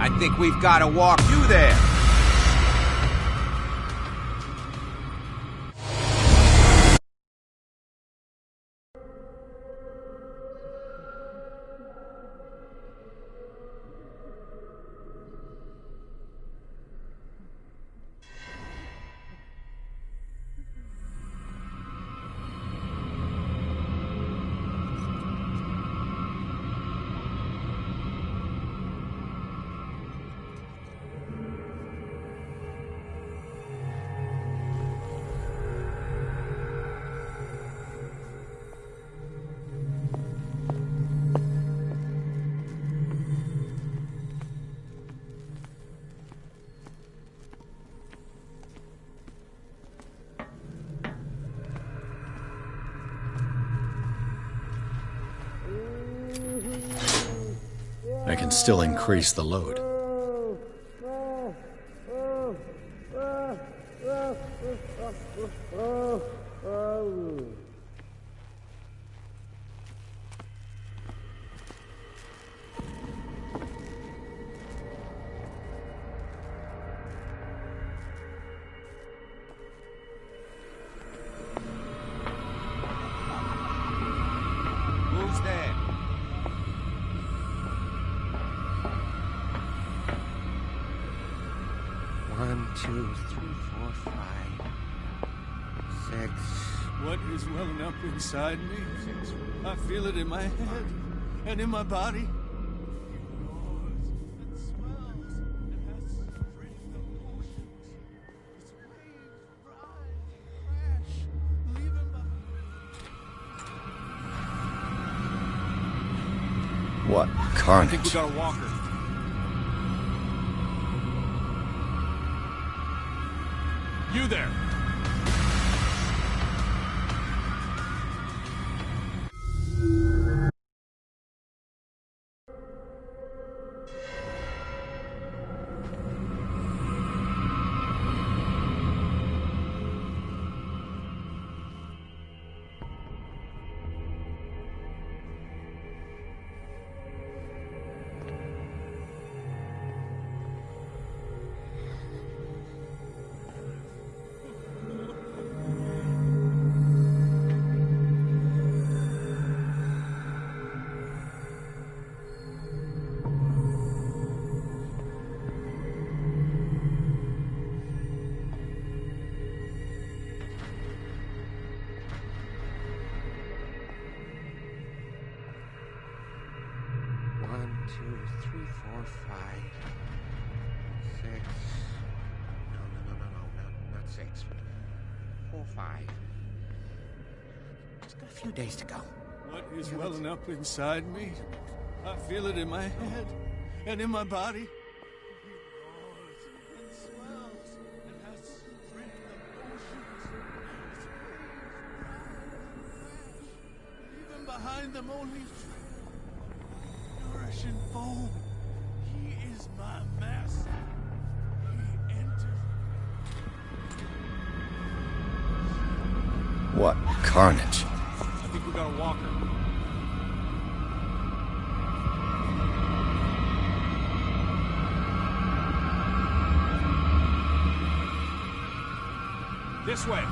I think we've got to walk you there. I can still increase the load. Who's there? One, two, three, four, five, six. What is welling up inside me? I feel it in my head and in my body. What I carnage? think we got a walker. You there. One, two, three, four, five, six. No, not six. 4, 5. Just got a few days to go. What is welling up inside me? I feel it in my head and in my body. Even behind them only nourishing foam. He is my master. He enters. What carnage? I think we got a walker. This way.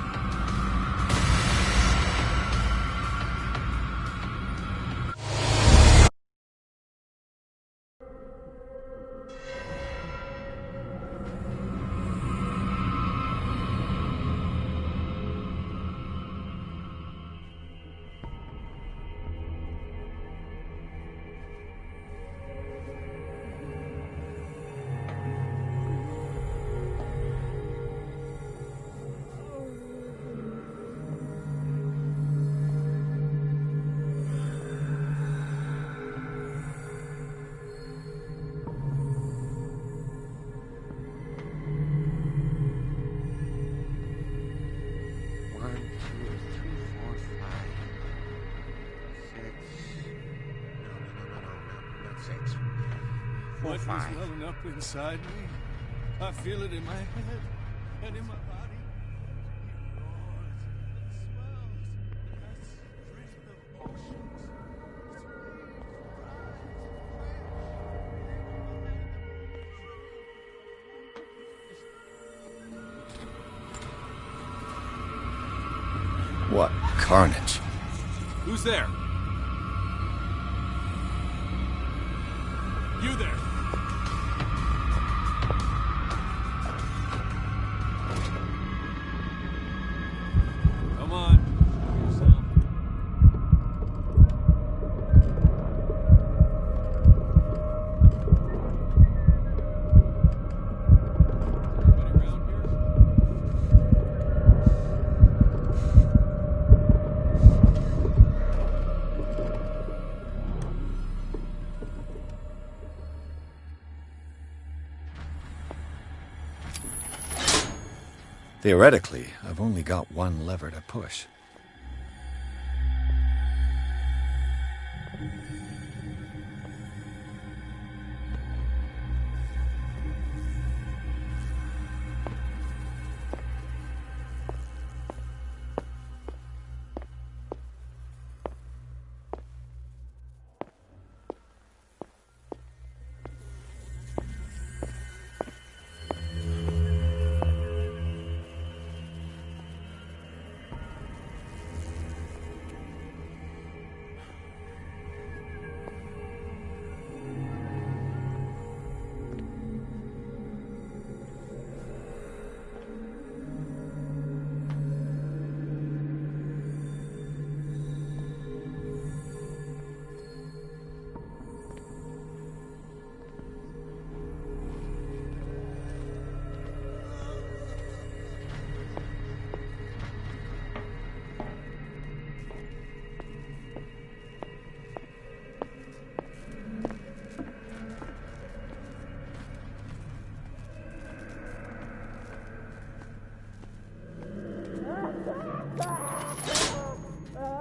What is 5. welling up inside me? I feel it in my head and in my body. He roars and swells and has strength of oceans. His waves rise and crash. What carnage? Who's there? You there? Come on. Help yourself. Anybody around here? Theoretically, I've only got one lever to push.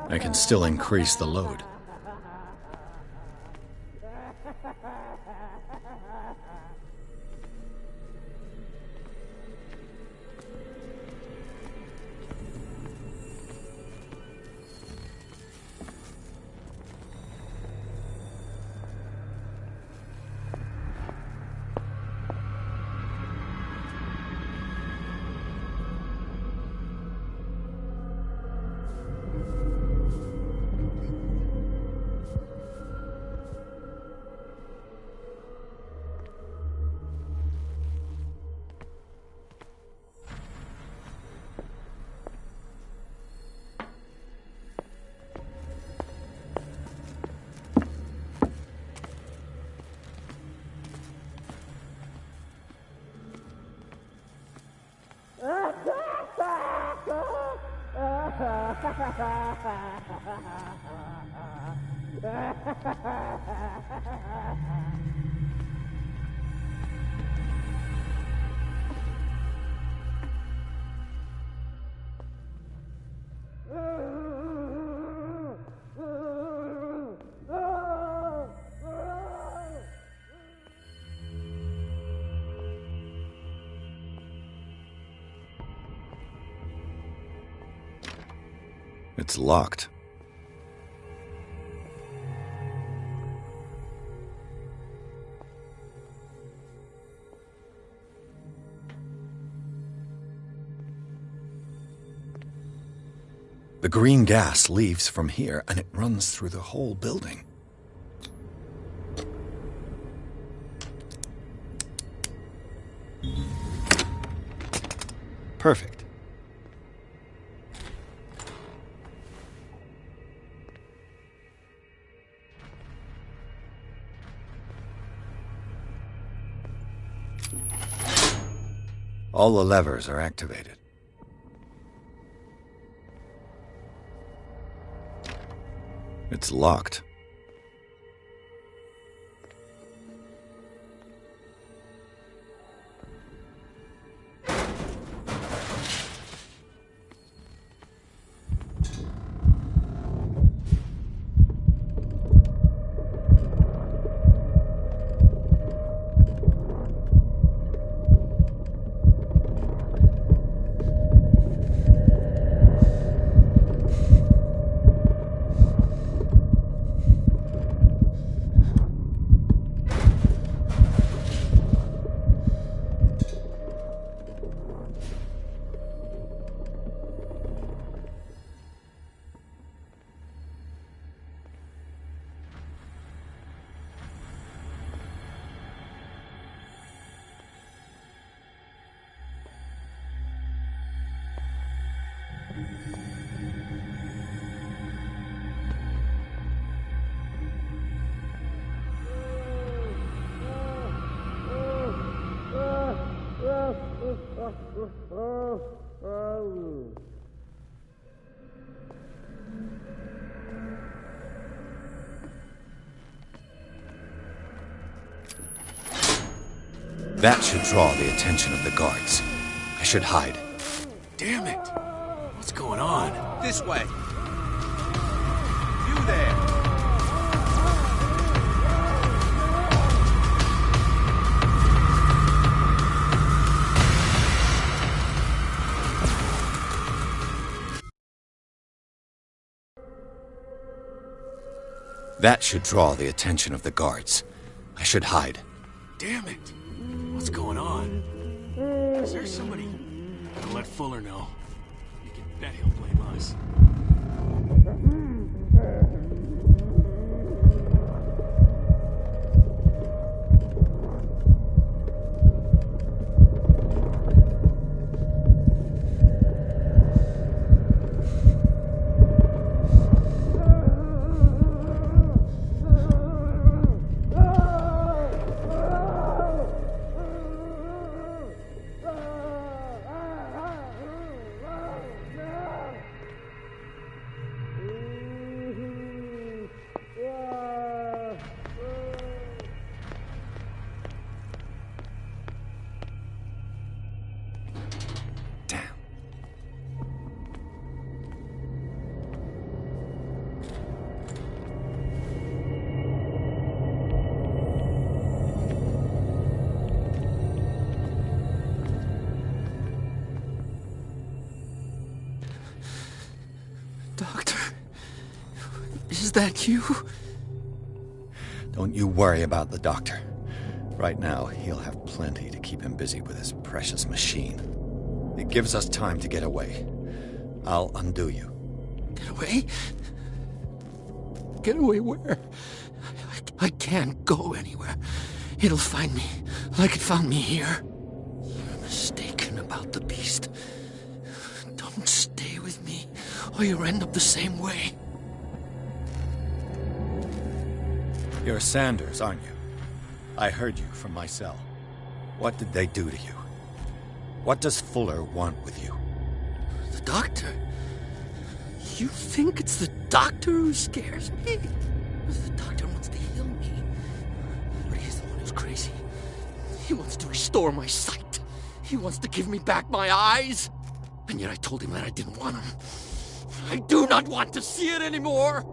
I can still increase the load. It's locked. The green gas leaves from here and it runs through the whole building. Perfect. All the levers are activated. It's locked. That should draw the attention of the guards. I should hide. Damn it! What's going on? This way. You there. That should draw the attention of the guards. I should hide. Damn it! What's going on? Is there somebody? Gotta let Fuller know. You can bet he'll blame us. Doctor, is that you? Don't you worry about the doctor. Right now, he'll have plenty to keep him busy with his precious machine. It gives us time to get away. I'll undo you. Get away? Get away where? I can't go anywhere. It'll find me like it found me here. You're mistaken about the beast. Don't stay with me, or you'll end up the same way. You're Sanders, aren't you? I heard you from my cell. What did they do to you? What does Fuller want with you? The doctor? You think it's the doctor who scares me? The doctor wants to heal me. But he's the one who's crazy. He wants to restore my sight. He wants to give me back my eyes. And yet I told him that I didn't want him. I do not want to see it anymore.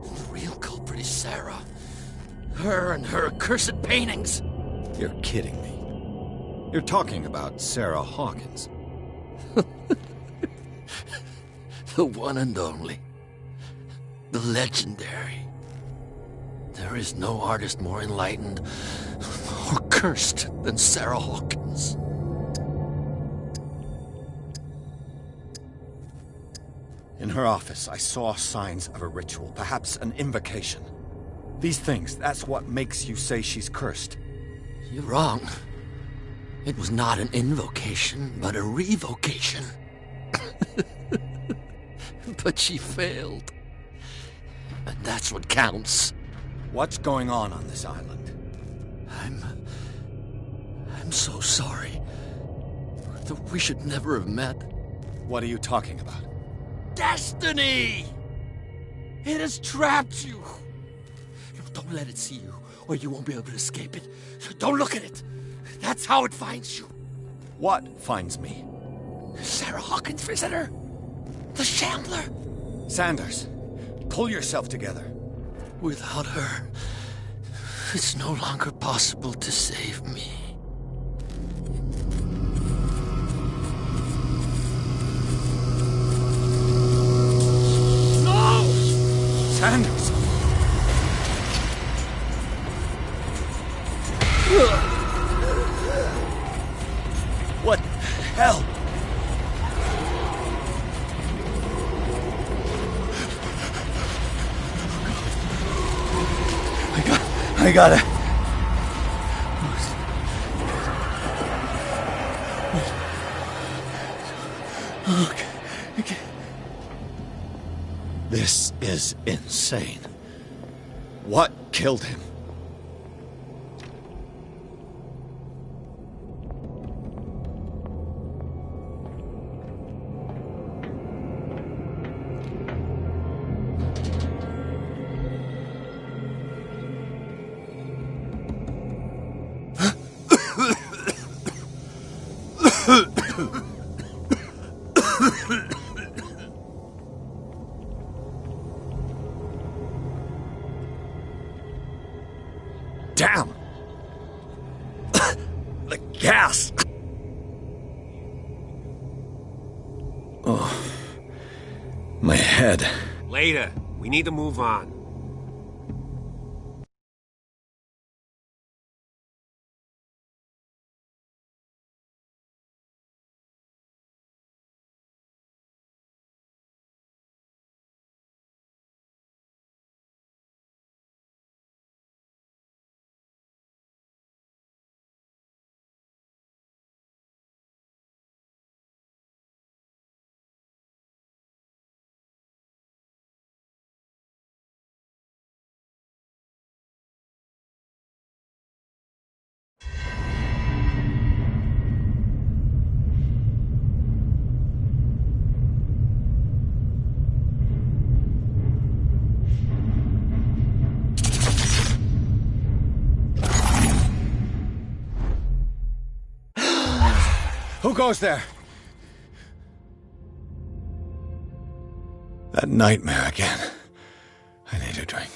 And the real culprit is Sarah. Her and her accursed paintings. You're kidding me. You're talking about Sarah Hawkins. The one and only. The legendary. There is no artist more enlightened or cursed than Sarah Hawkins. In her office, I saw signs of a ritual, perhaps an invocation. These things, that's what makes you say she's cursed. You're wrong. It was not an invocation, but a revocation. But she failed. And that's what counts. What's going on this island? I'm so sorry. We should never have met. What are you talking about? Destiny! It has trapped you. Don't let it see you, or you won't be able to escape it. Don't look at it. That's how it finds you. What finds me? Sarah Hawkins' visitor. The Shambler. Sanders, pull yourself together. Without her, it's no longer possible to save me. No! Sanders! What the hell? I gotta... Okay. This is insane. What killed him? Damn! The gas! Oh, my head. Later. We need to move on. Who goes there? That nightmare again. I need a drink.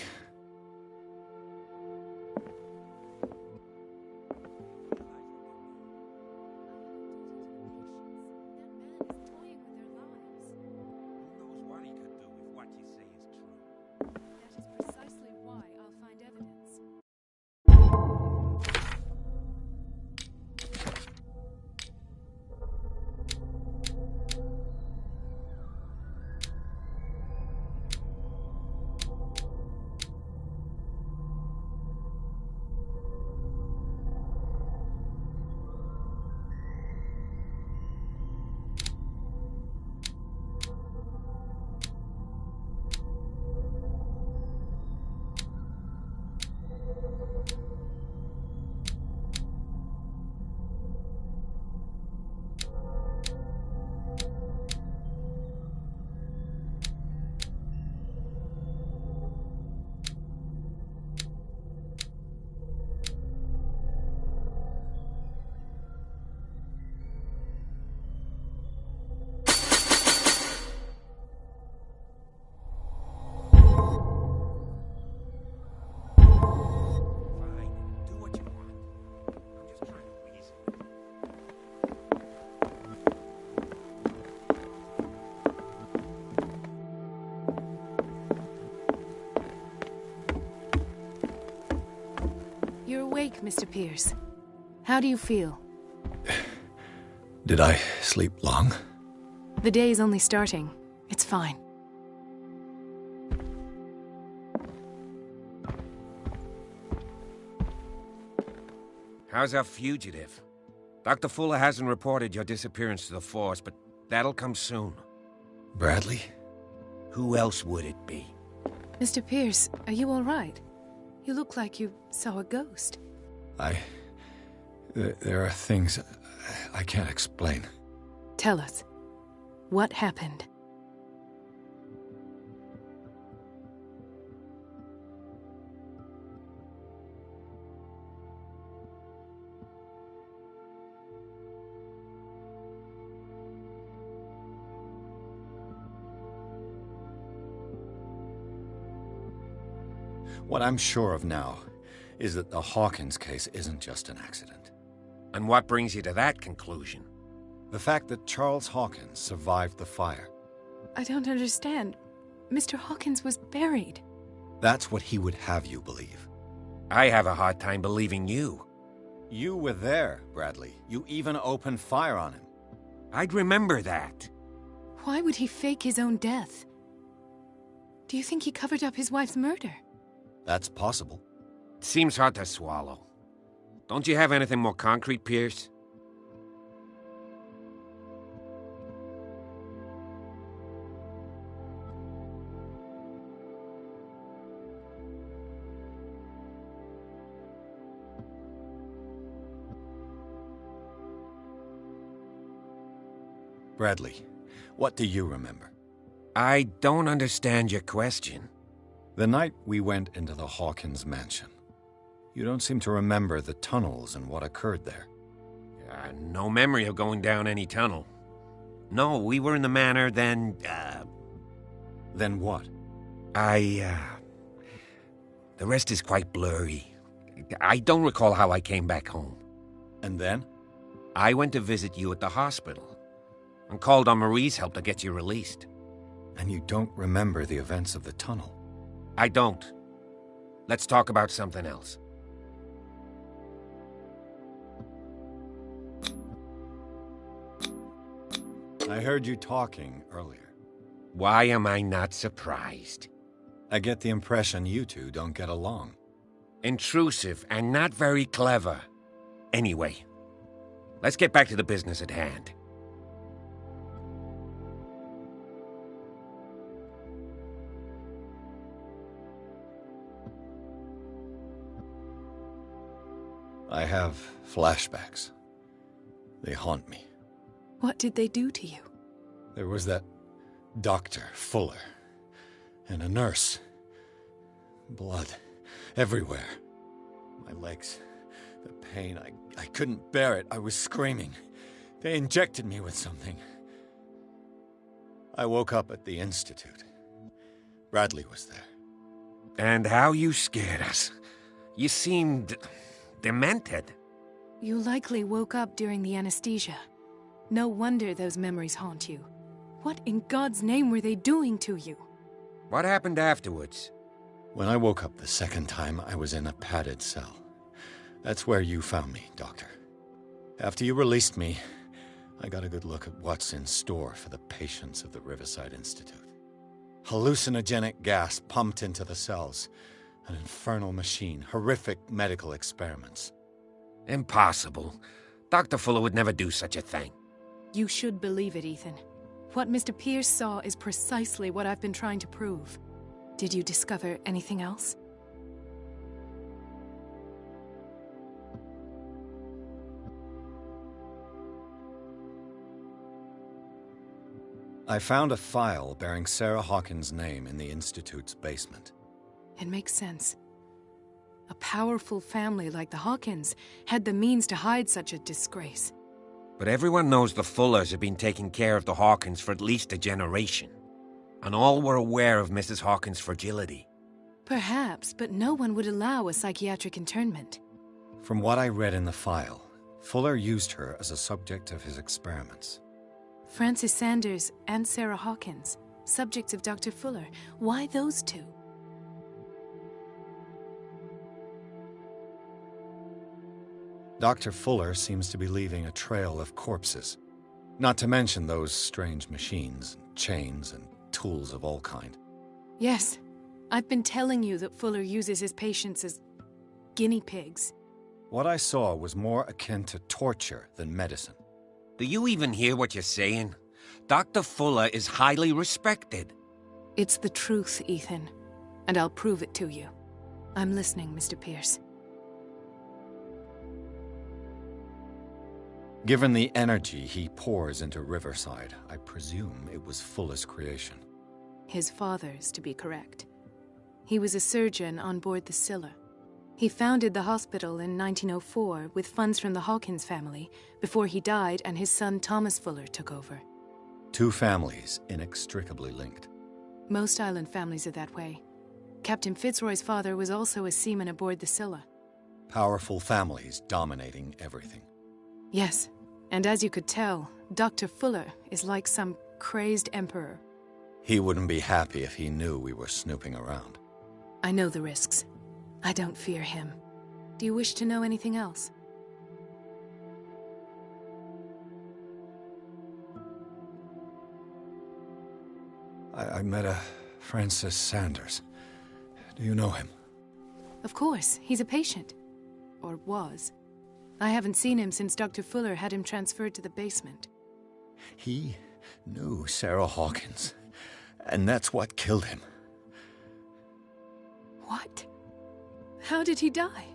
You're awake, Mr. Pierce. How do you feel? Did I sleep long? The day is only starting. It's fine. How's our fugitive? Dr. Fuller hasn't reported your disappearance to the force, but that'll come soon. Bradley? Who else would it be? Mr. Pierce, are you all right? You look like you saw a ghost. There are things I can't explain. Tell us. What happened? What I'm sure of now is that the Hawkins case isn't just an accident. And what brings you to that conclusion? The fact that Charles Hawkins survived the fire. I don't understand. Mr. Hawkins was buried. That's what he would have you believe. I have a hard time believing you. You were there, Bradley. You even opened fire on him. I'd remember that. Why would he fake his own death? Do you think he covered up his wife's murder? That's possible. It seems hard to swallow. Don't you have anything more concrete, Pierce? Bradley, what do you remember? I don't understand your question. The night we went into the Hawkins mansion. You don't seem to remember the tunnels and what occurred there. No memory of going down any tunnel. No, we were in the manor, then, Then what? The rest is quite blurry. I don't recall how I came back home. And then? I went to visit you at the hospital and called on Marie's help to get you released. And you don't remember the events of the tunnel? I don't. Let's talk about something else. I heard you talking earlier. Why am I not surprised? I get the impression you two don't get along. Intrusive and not very clever. Anyway, let's get back to the business at hand. I have flashbacks. They haunt me. What did they do to you? There was that Dr. Fuller and a nurse. Blood everywhere. My legs, the pain, I couldn't bear it. I was screaming. They injected me with something. I woke up at the Institute. Bradley was there. And how you scared us. You seemed demented. You likely woke up during the anesthesia. No wonder those memories haunt you. What in God's name were they doing to you? What happened afterwards? When I woke up the second time, I was in a padded cell. That's where you found me, Doctor. After you released me, I got a good look at what's in store for the patients of the Riverside Institute. Hallucinogenic gas pumped into the cells. An infernal machine. Horrific medical experiments. Impossible. Dr. Fuller would never do such a thing. You should believe it, Ethan. What Mr. Pierce saw is precisely what I've been trying to prove. Did you discover anything else? I found a file bearing Sarah Hawkins' name in the Institute's basement. It makes sense. A powerful family like the Hawkins had the means to hide such a disgrace. But everyone knows the Fullers have been taking care of the Hawkins for at least a generation. And all were aware of Mrs. Hawkins' fragility. Perhaps, but no one would allow a psychiatric internment. From what I read in the file, Fuller used her as a subject of his experiments. Francis Sanders and Sarah Hawkins, subjects of Dr. Fuller. Why those two? Dr. Fuller seems to be leaving a trail of corpses. Not to mention those strange machines, chains, and tools of all kind. Yes. I've been telling you that Fuller uses his patients as guinea pigs. What I saw was more akin to torture than medicine. Do you even hear what you're saying? Dr. Fuller is highly respected. It's the truth, Ethan. And I'll prove it to you. I'm listening, Mr. Pierce. Given the energy he pours into Riverside, I presume it was Fuller's creation. His father's, to be correct. He was a surgeon on board the Scylla. He founded the hospital in 1904 with funds from the Hawkins family before he died and his son Thomas Fuller took over. Two families inextricably linked. Most island families are that way. Captain Fitzroy's father was also a seaman aboard the Scylla. Powerful families dominating everything. Yes, and as you could tell, Dr. Fuller is like some crazed emperor. He wouldn't be happy if he knew we were snooping around. I know the risks. I don't fear him. Do you wish to know anything else? I met a Francis Sanders. Do you know him? Of course, he's a patient. Or was. I haven't seen him since Dr. Fuller had him transferred to the basement. He knew Sarah Hawkins, and that's what killed him. What? How did he die?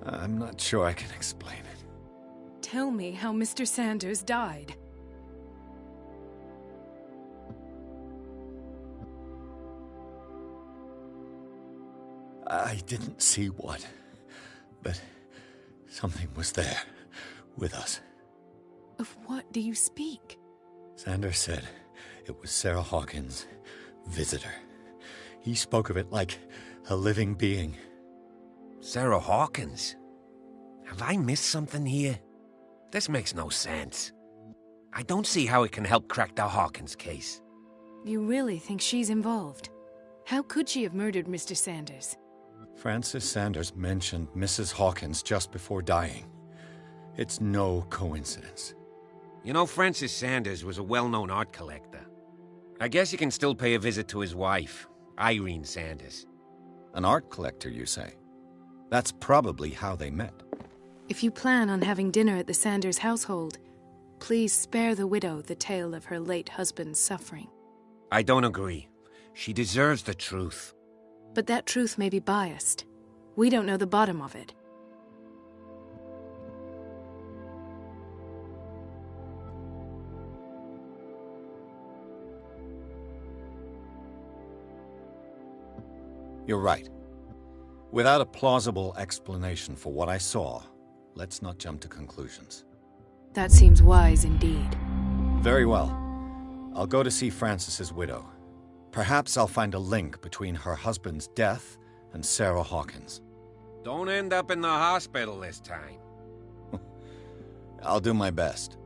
I'm not sure I can explain it. Tell me how Mr. Sanders died. I didn't see what, but something was there with us. Of what do you speak? Sanders said it was Sarah Hawkins' visitor. He spoke of it like a living being. Sarah Hawkins? Have I missed something here? This makes no sense. I don't see how it can help crack the Hawkins case. You really think she's involved? How could she have murdered Mr. Sanders? Francis Sanders mentioned Mrs. Hawkins just before dying. It's no coincidence. You know, Francis Sanders was a well-known art collector. I guess you can still pay a visit to his wife, Irene Sanders. An art collector, you say? That's probably how they met. If you plan on having dinner at the Sanders household, please spare the widow the tale of her late husband's suffering. I don't agree. She deserves the truth. But that truth may be biased. We don't know the bottom of it. You're right. Without a plausible explanation for what I saw, let's not jump to conclusions. That seems wise indeed. Very well. I'll go to see Francis's widow. Perhaps I'll find a link between her husband's death and Sarah Hawkins. Don't end up in the hospital this time. I'll do my best.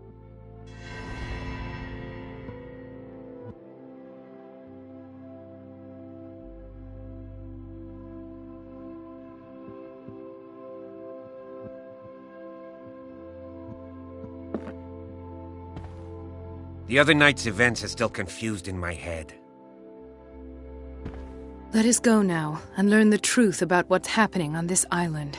The other night's events are still confused in my head. Let us go now and learn the truth about what's happening on this island.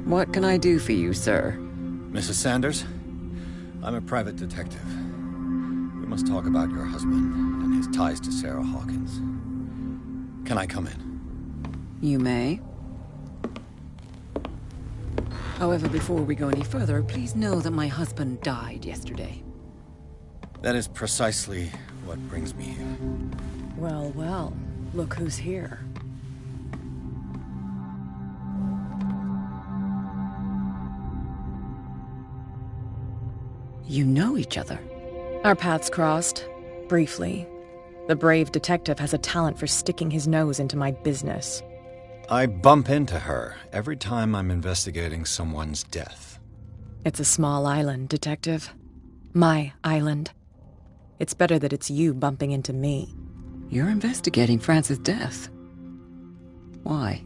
What can I do for you, sir? Mrs. Sanders, I'm a private detective. We must talk about your husband and his ties to Sarah Hawkins. Can I come in? You may. However, before we go any further, please know that my husband died yesterday. That is precisely what brings me here. Well, well, look who's here. You know each other. Our paths crossed, briefly. The brave detective has a talent for sticking his nose into my business. I bump into her every time I'm investigating someone's death. It's a small island, Detective. My island. It's better that it's you bumping into me. You're investigating Francis' death. Why?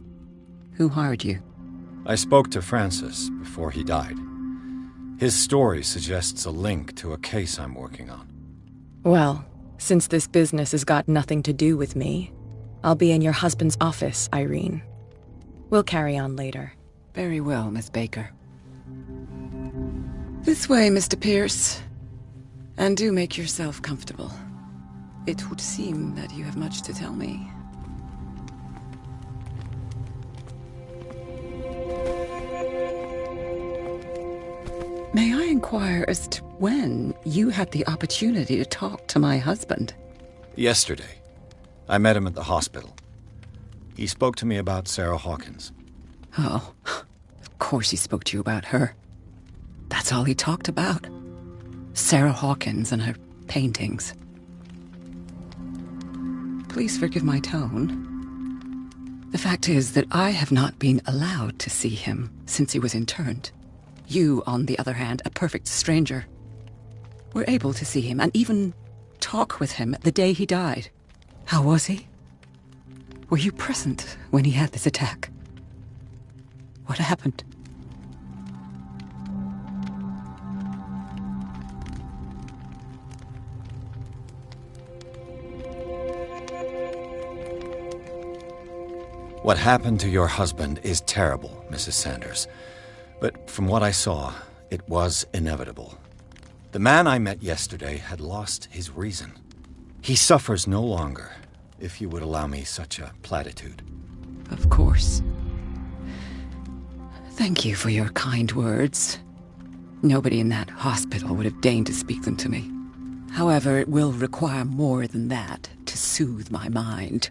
Who hired you? I spoke to Francis before he died. His story suggests a link to a case I'm working on. Well, since this business has got nothing to do with me, I'll be in your husband's office, Irene. We'll carry on later. Very well, Miss Baker. This way, Mr. Pierce. And do make yourself comfortable. It would seem that you have much to tell me. May I inquire as to when you had the opportunity to talk to my husband? Yesterday. I met him at the hospital. He spoke to me about Sarah Hawkins. Oh, of course he spoke to you about her. That's all he talked about. Sarah Hawkins and her paintings. Please forgive my tone. The fact is that I have not been allowed to see him since he was interned. You, on the other hand, a perfect stranger, were able to see him and even talk with him the day he died. How was he? Were you present when he had this attack? What happened? What happened to your husband is terrible, Mrs. Sanders. But from what I saw, it was inevitable. The man I met yesterday had lost his reason. He suffers no longer, if you would allow me such a platitude. Of course. Thank you for your kind words. Nobody in that hospital would have deigned to speak them to me. However, it will require more than that to soothe my mind.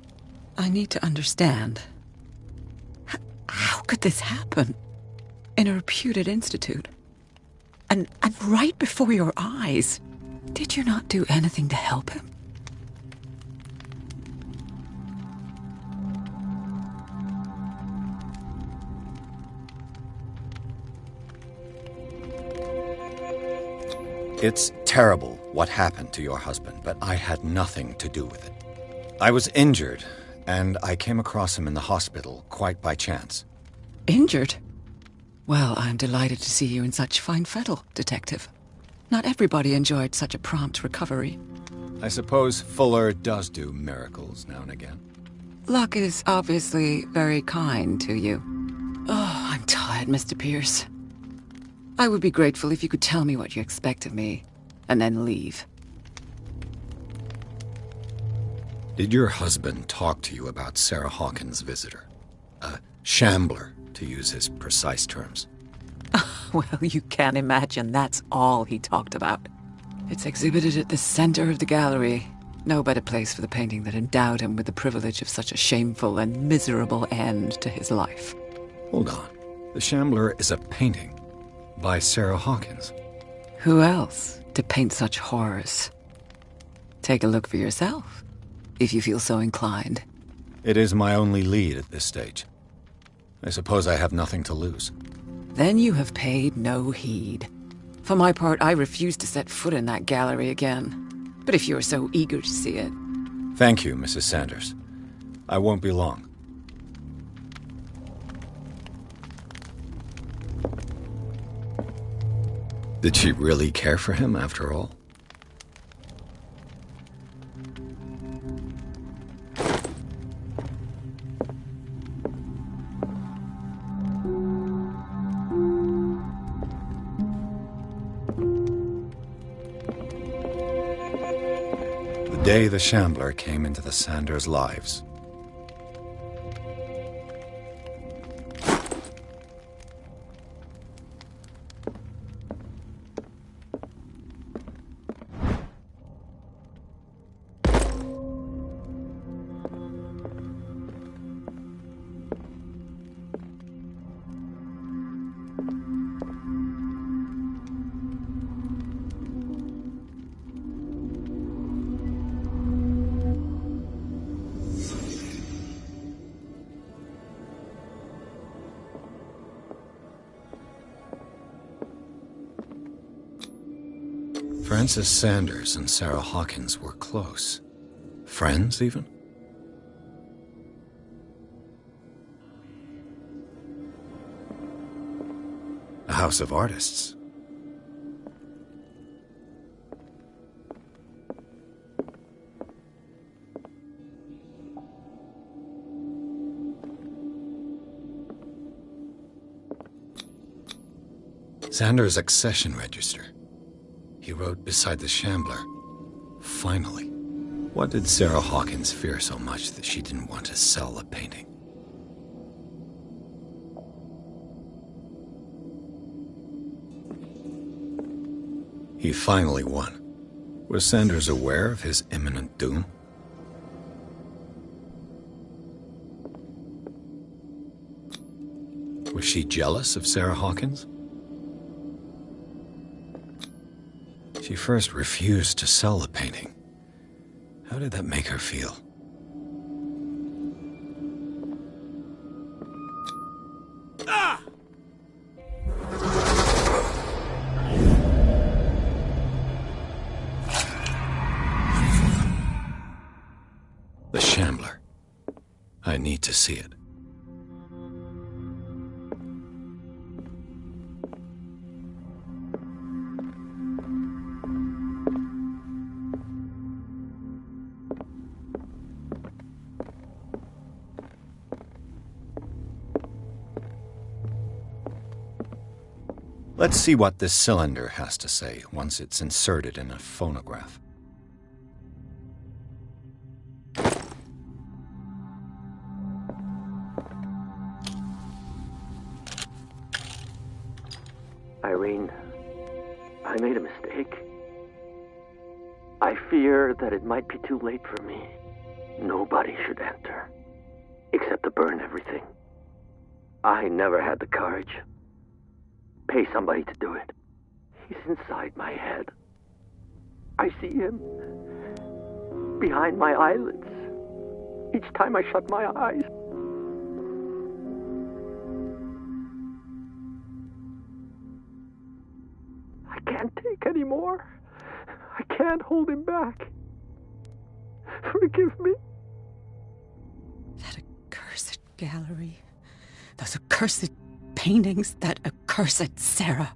I need to understand. How could this happen? In a reputed institute? And right before your eyes? Did you not do anything to help him? It's terrible what happened to your husband, but I had nothing to do with it. I was injured, and I came across him in the hospital quite by chance. Injured? Well, I'm delighted to see you in such fine fettle, Detective. Not everybody enjoyed such a prompt recovery. I suppose Fuller does do miracles now and again. Luck is obviously very kind to you. Oh, I'm tired, Mr. Pierce. I would be grateful if you could tell me what you expect of me, and then leave. Did your husband talk to you about Sarah Hawkins' visitor? A shambler, to use his precise terms. Well, you can imagine that's all he talked about. It's exhibited at the center of the gallery. No better place for the painting that endowed him with the privilege of such a shameful and miserable end to his life. Hold on. The Shambler is a painting by Sarah Hawkins. Who else to paint such horrors? Take a look for yourself, if you feel so inclined. It is my only lead at this stage. I suppose I have nothing to lose. Then you have paid no heed. For my part, I refuse to set foot in that gallery again. But if you are so eager to see it... Thank you, Mrs. Sanders. I won't be long. Did she really care for him after all? The day the Shambler came into the Sanders' lives. Frances Sanders and Sarah Hawkins were close. Friends, even? A house of artists. Xander's accession register. He wrote beside the Shambler, "Finally." What did Sarah Hawkins fear so much that she didn't want to sell the painting? He finally won. Was Sanders aware of his imminent doom? Was she jealous of Sarah Hawkins? She first refused to sell the painting. How did that make her feel? Ah! The Shambler. I need to see it. Let's see what this cylinder has to say once it's inserted in a phonograph. Irene, I made a mistake. I fear that it might be too late for me. Nobody should enter, except to burn everything. I never had the courage. Pay somebody to do it. He's inside my head. I see him behind my eyelids each time I shut my eyes. I can't take any more. I can't hold him back. Forgive me. That accursed gallery. Those accursed paintings. That accursed Sarah.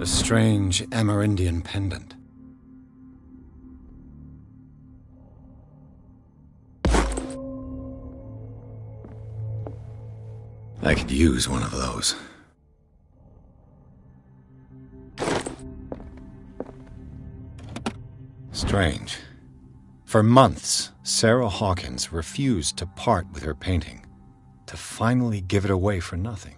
A strange Amerindian pendant. I could use one of those. Strange. For months, Sarah Hawkins refused to part with her painting, to finally give it away for nothing.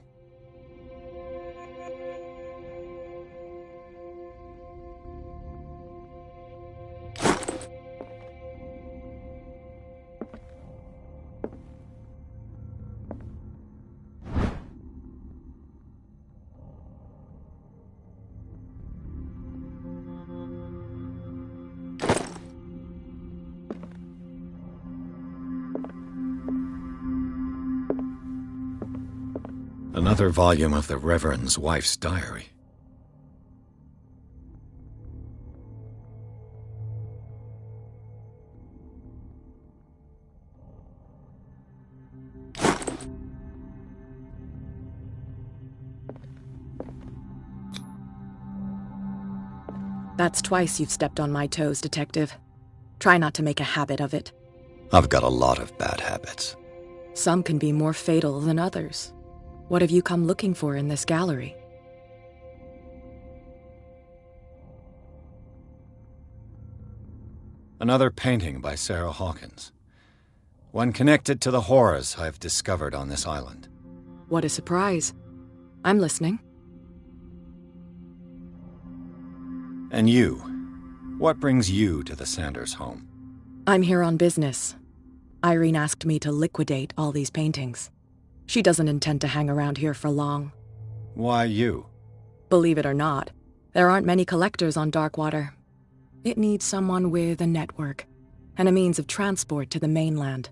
Another volume of the Reverend's wife's diary. That's twice you've stepped on my toes, Detective. Try not to make a habit of it. I've got a lot of bad habits. Some can be more fatal than others. What have you come looking for in this gallery? Another painting by Sarah Hawkins. One connected to the horrors I've discovered on this island. What a surprise. I'm listening. And you? What brings you to the Sanders home? I'm here on business. Irene asked me to liquidate all these paintings. She doesn't intend to hang around here for long. Why you? Believe it or not, there aren't many collectors on Darkwater. It needs someone with a network and a means of transport to the mainland.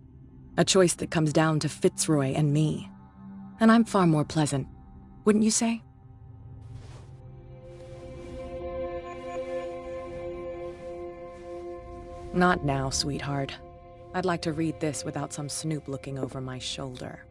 A choice that comes down to Fitzroy and me. And I'm far more pleasant, wouldn't you say? Not now, sweetheart. I'd like to read this without some snoop looking over my shoulder.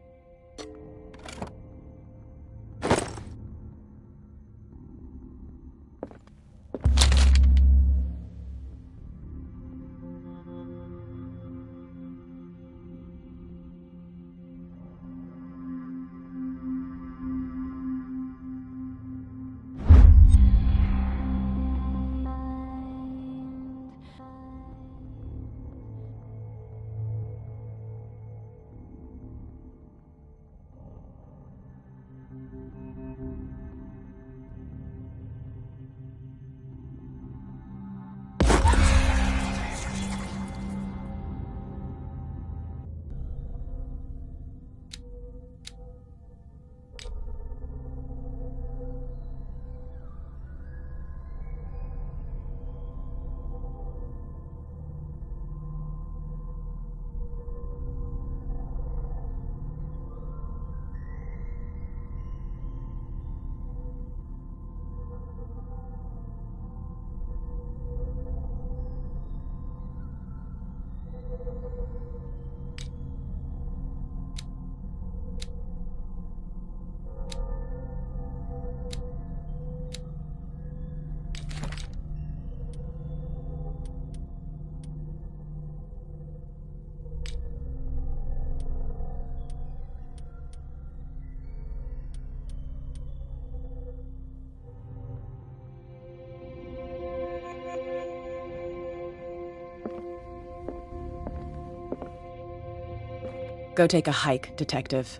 Go take a hike, Detective.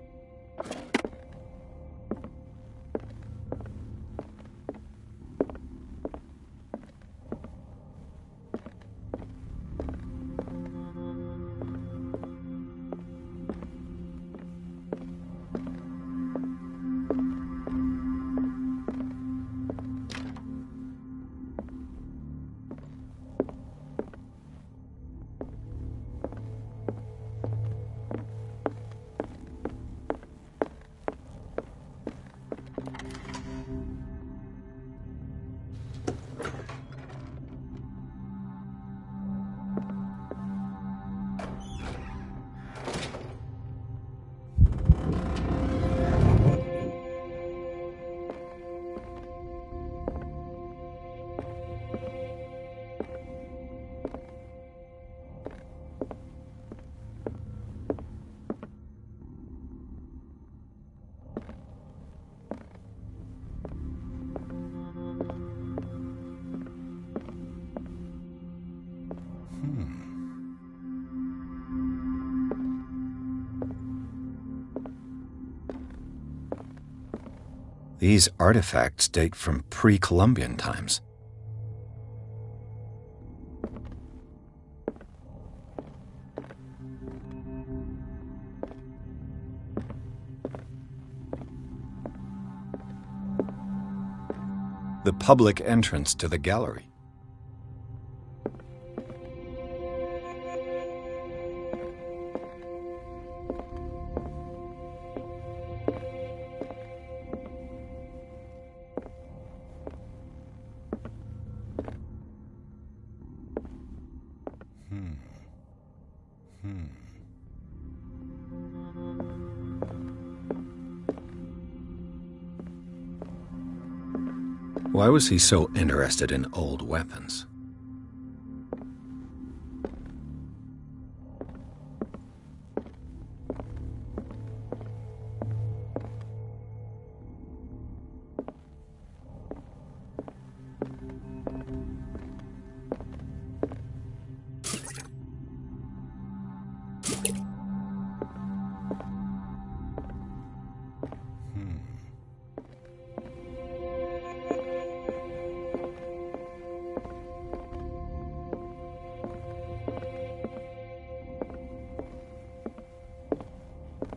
These artifacts date from pre-Columbian times. The public entrance to the gallery. Why was he so interested in old weapons?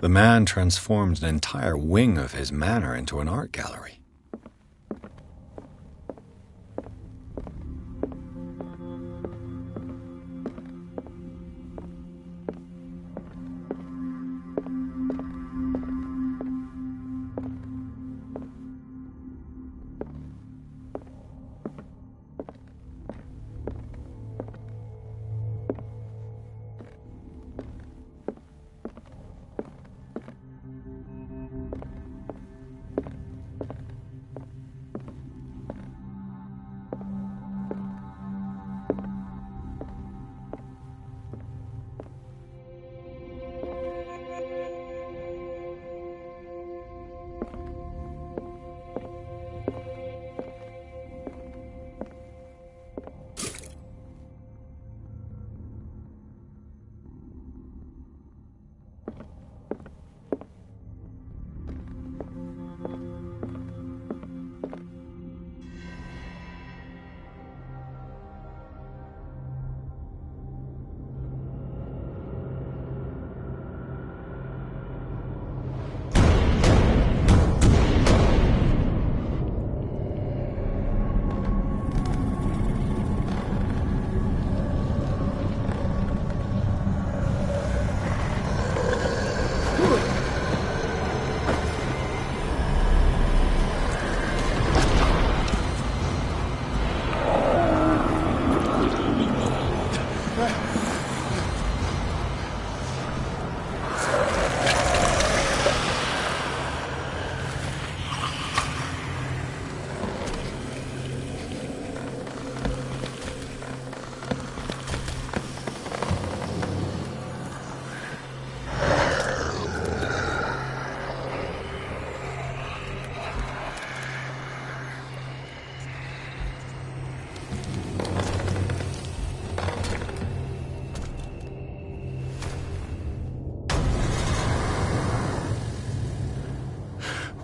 The man transformed an entire wing of his manor into an art gallery.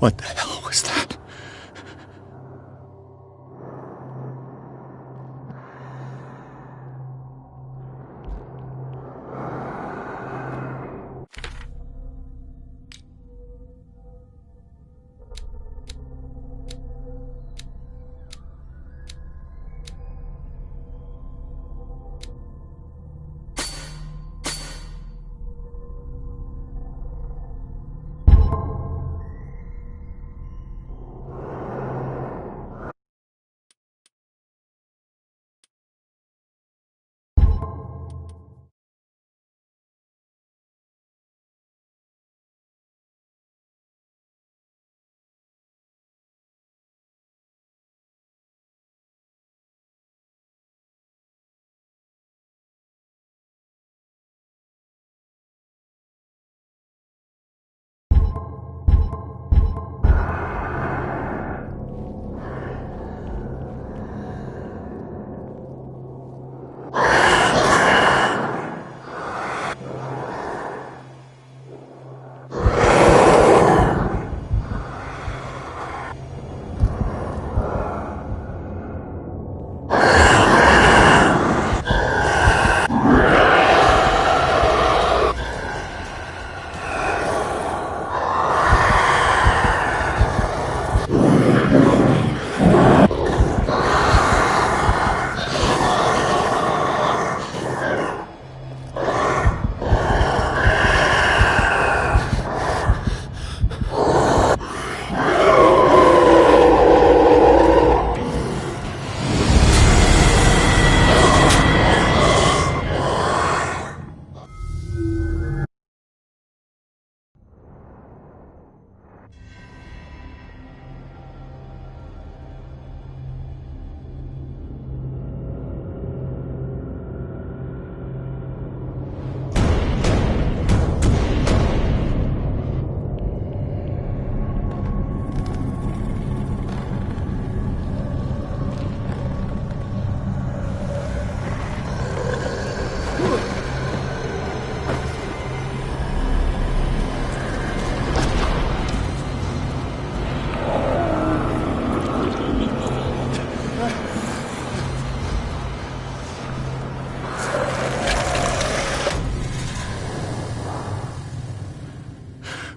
What the hell was that?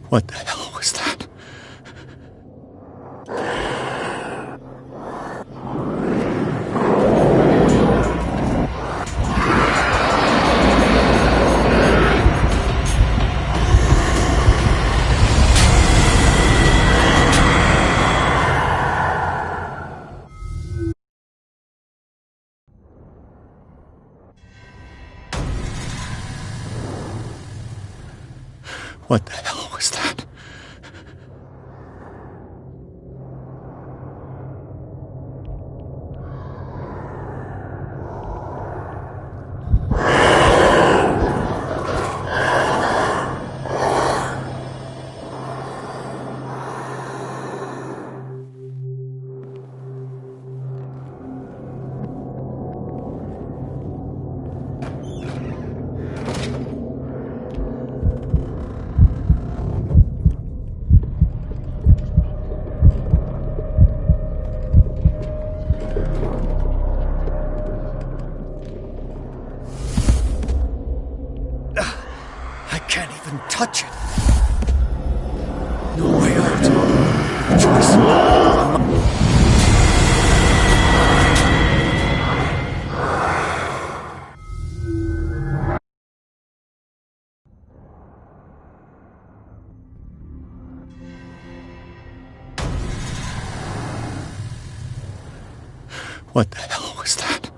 What the hell was that? What the hell was that? I can't even touch it. No way out. No choice. What the hell was that?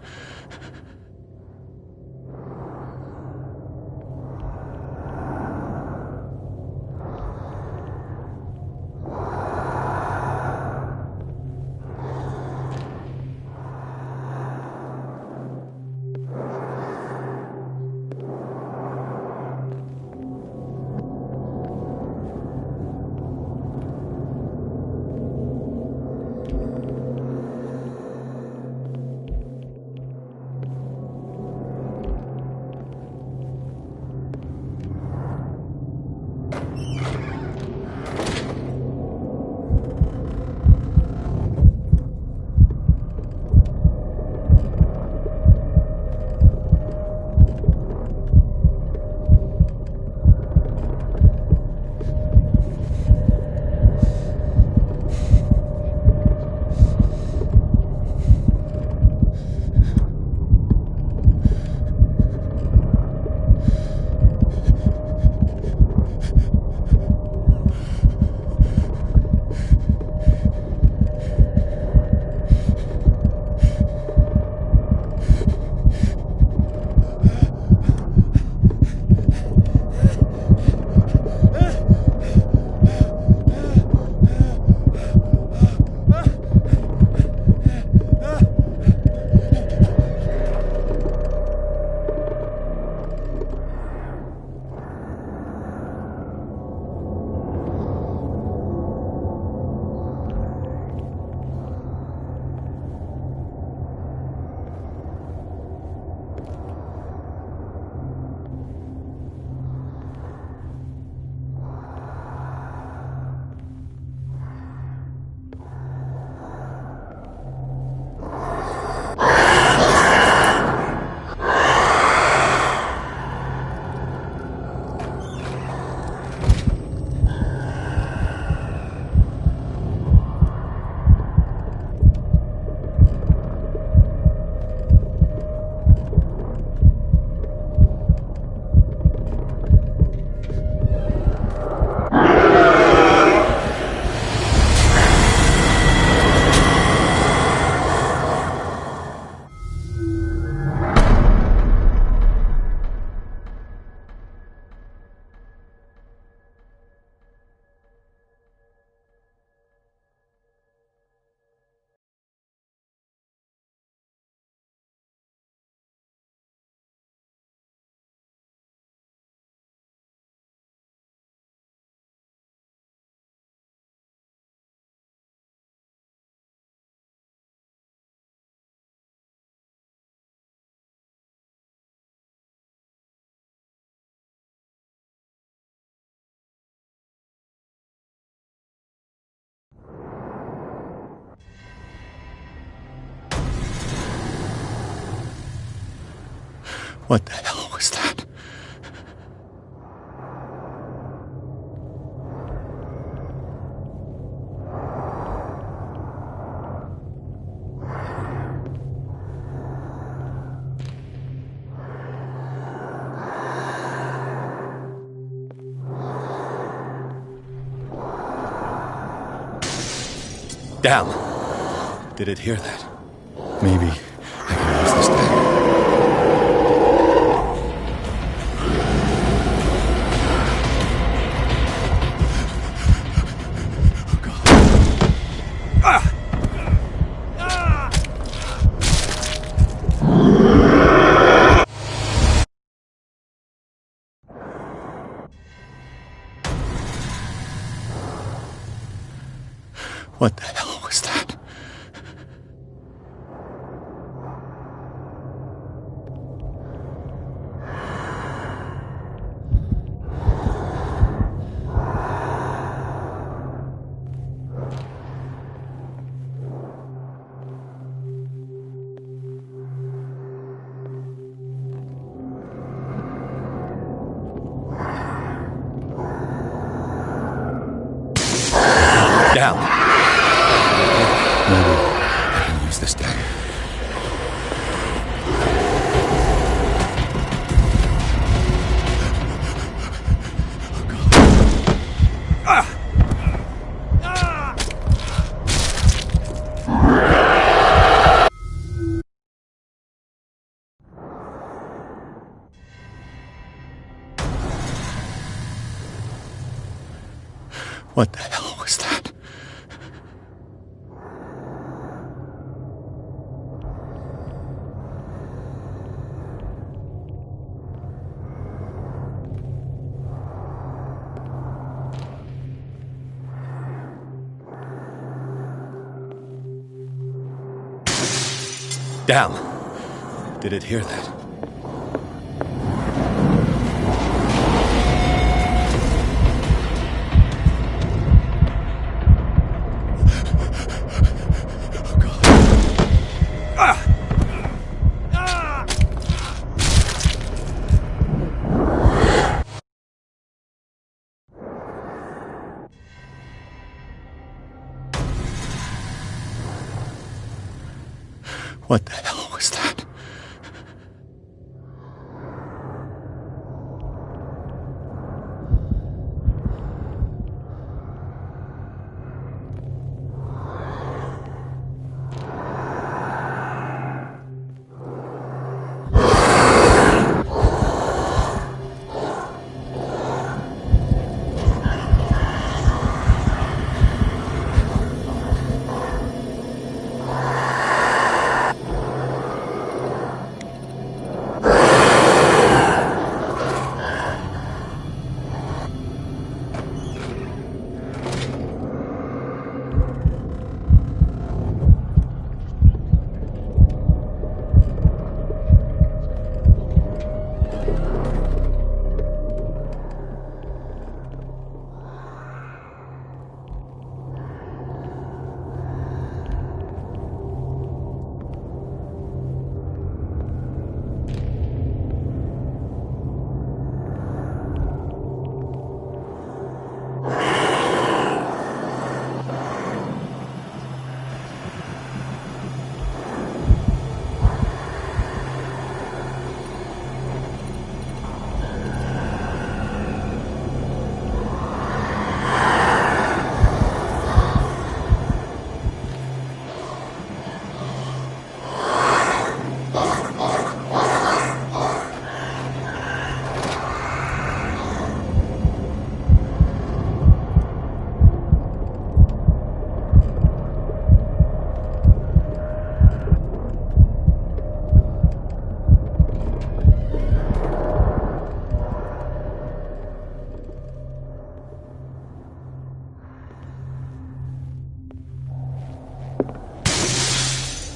What the hell was that? Damn! Did it hear that? Maybe I can use this dagger. What the hell was that? Down. Maybe I can use this dagger. What the hell was that? Damn! Did it hear that? What the hell was that?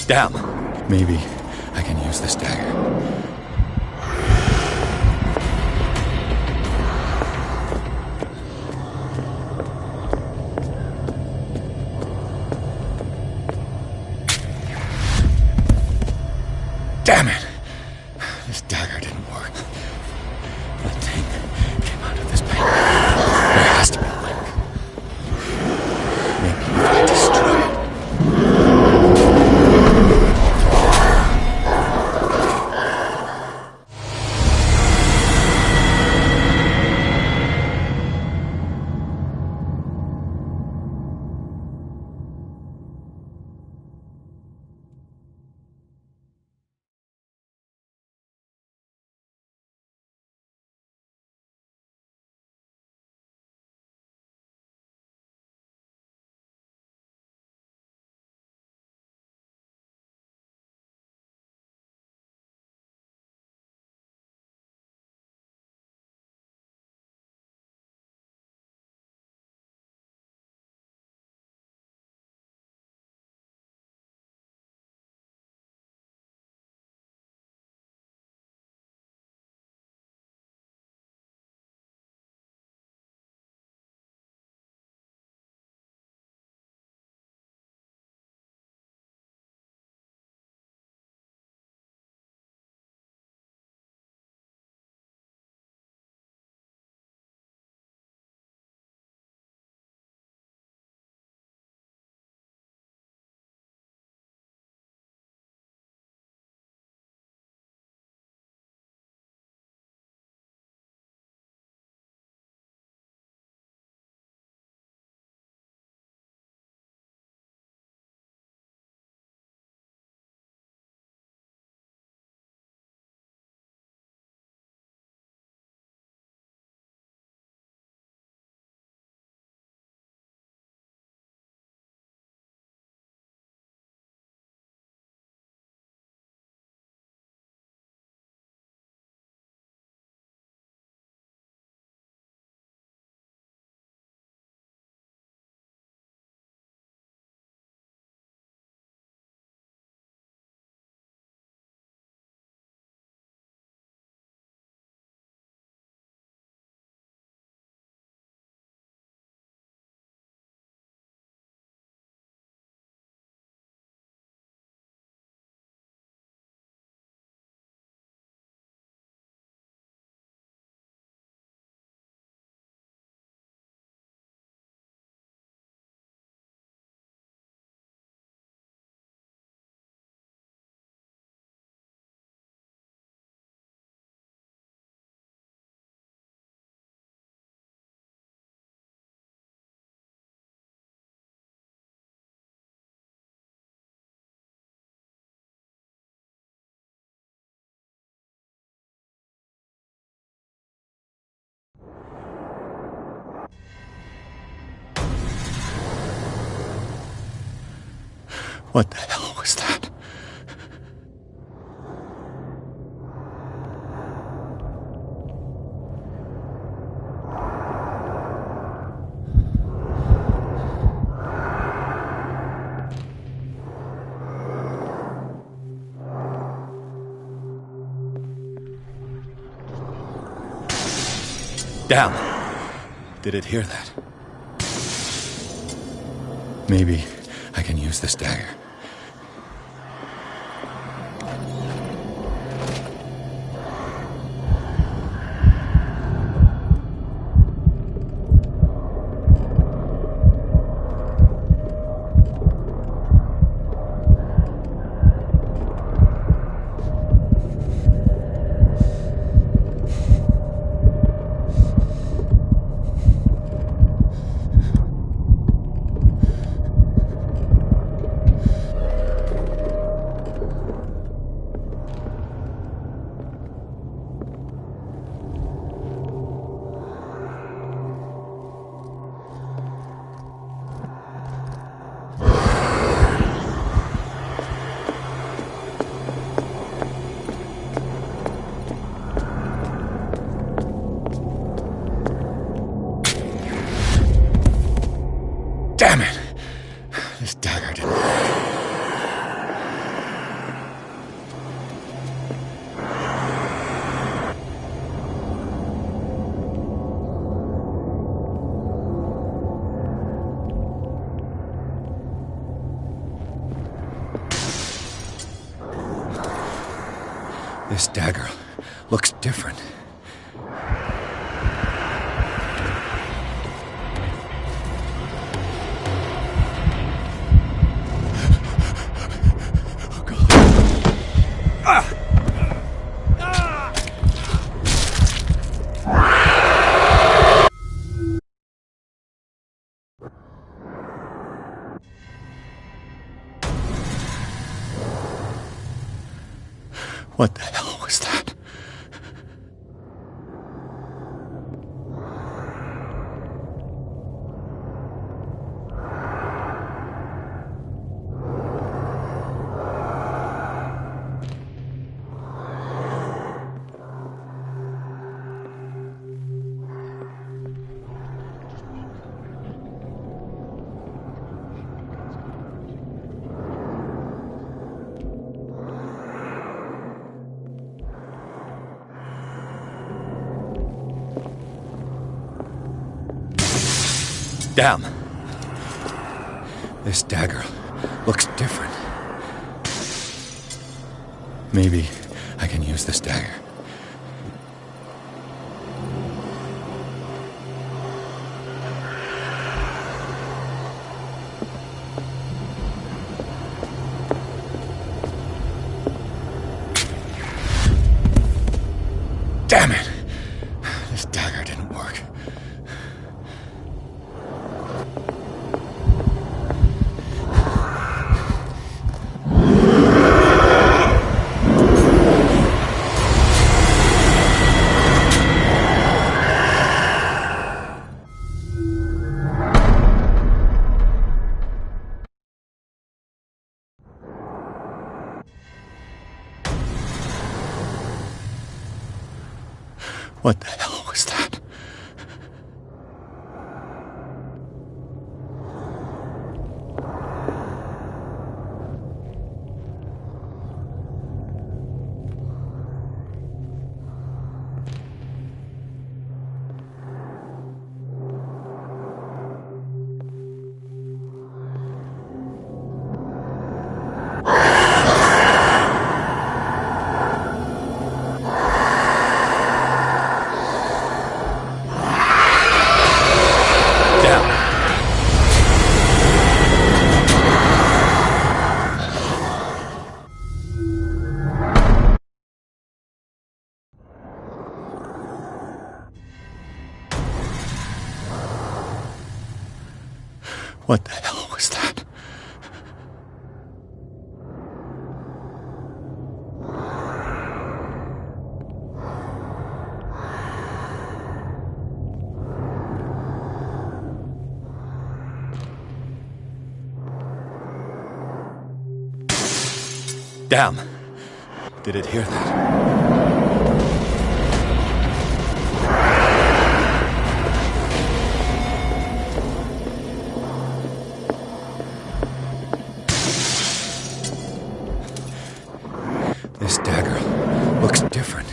Damn! Maybe I can use this dagger. Damn it! This dagger didn't work. That thing came out of this paper. There has to be a link. Maybe if I destroy it. What the hell was that? Damn! Did it hear that? Maybe I can use this dagger. Damn it! This dagger didn't work. This dagger looks different. What the hell was that? Damn. This dagger looks different. Maybe I can use this dagger. Damn it! This dagger didn't work. What the hell was that? What the hell was that? Damn! Did it hear that? This dagger looks different.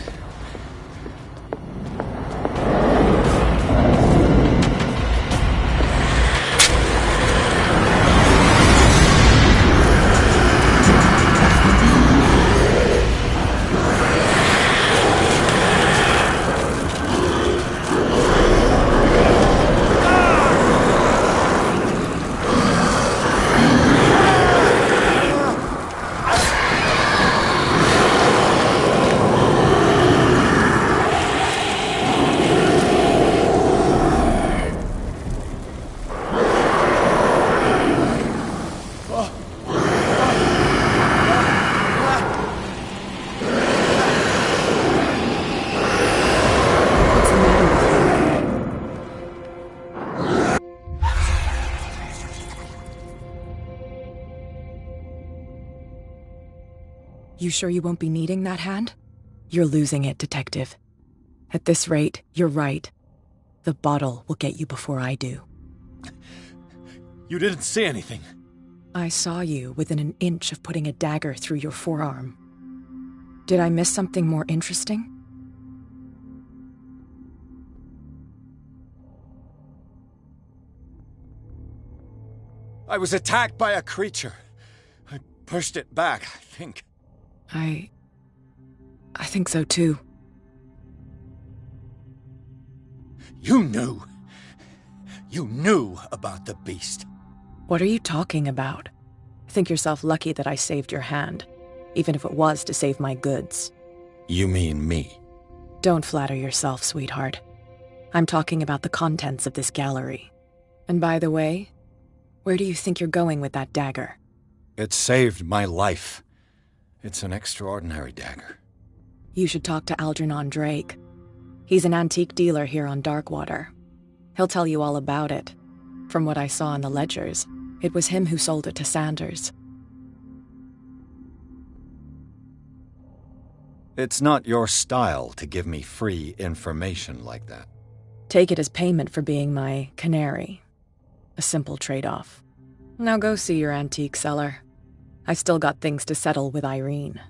You sure you won't be needing that hand? You're losing it, Detective. At this rate, you're right. The bottle will get you before I do. You didn't see anything. I saw you within an inch of putting a dagger through your forearm. Did I miss something more interesting? I was attacked by a creature. I pushed it back, I think. I think so too. You knew. You knew about the beast. What are you talking about? Think yourself lucky that I saved your hand, even if it was to save my goods. You mean me? Don't flatter yourself, sweetheart. I'm talking about the contents of this gallery. And by the way, where do you think you're going with that dagger? It saved my life. It's an extraordinary dagger. You should talk to Algernon Drake. He's an antique dealer here on Darkwater. He'll tell you all about it. From what I saw in the ledgers, it was him who sold it to Sanders. It's not your style to give me free information like that. Take it as payment for being my canary. A simple trade-off. Now go see your antique seller. I've still got things to settle with Irene.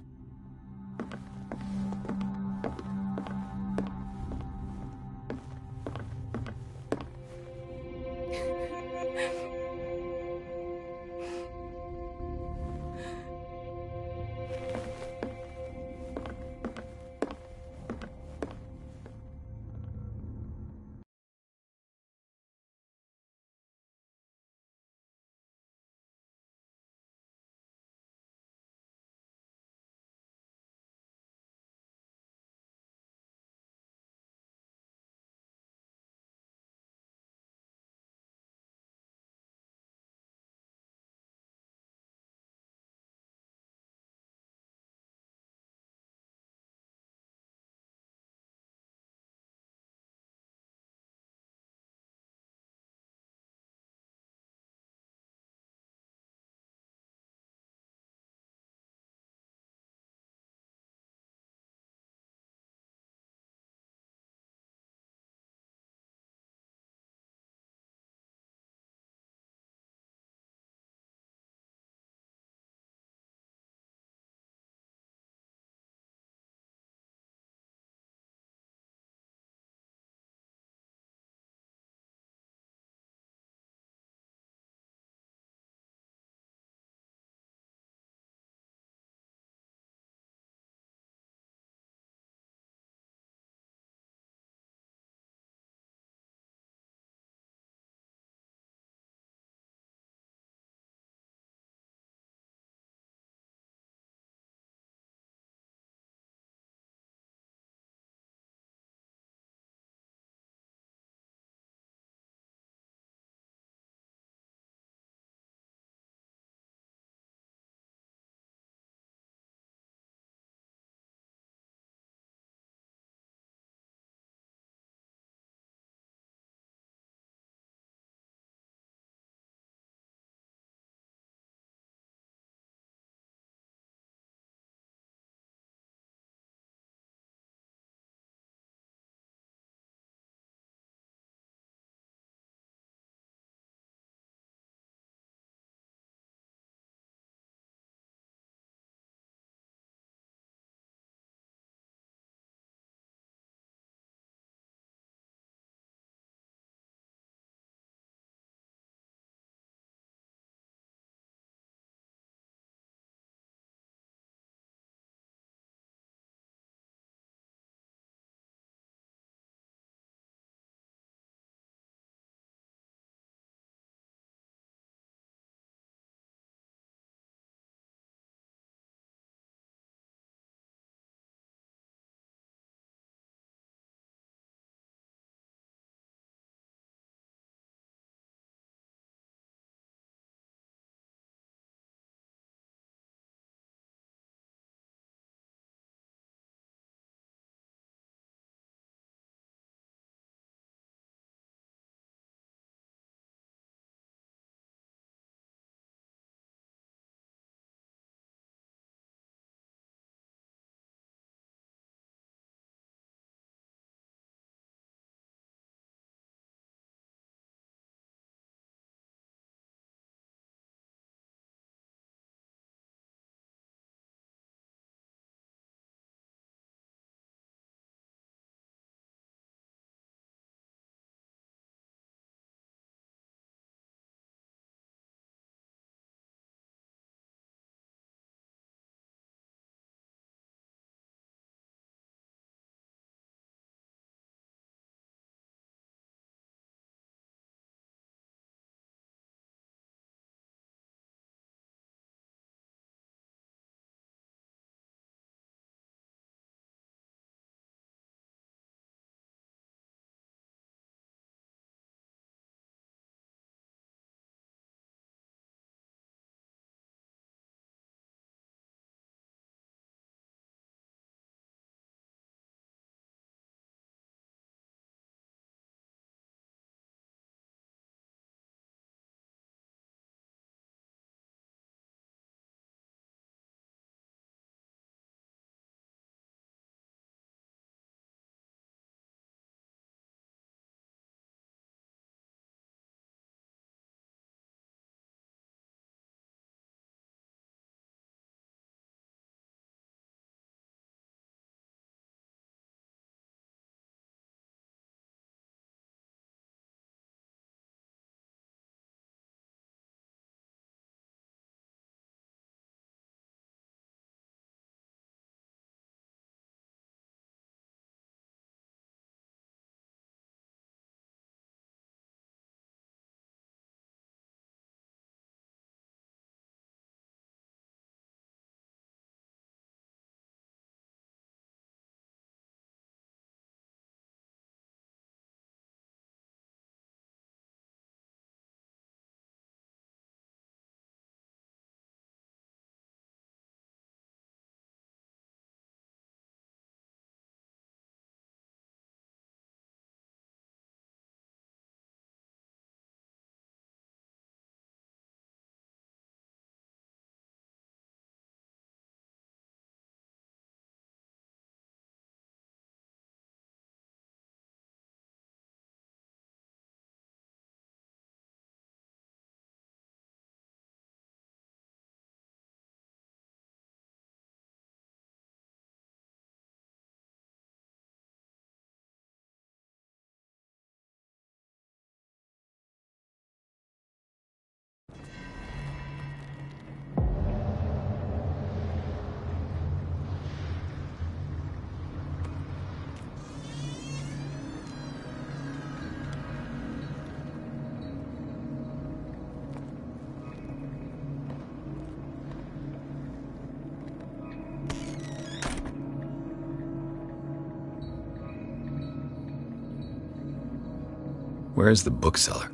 Where's the bookseller?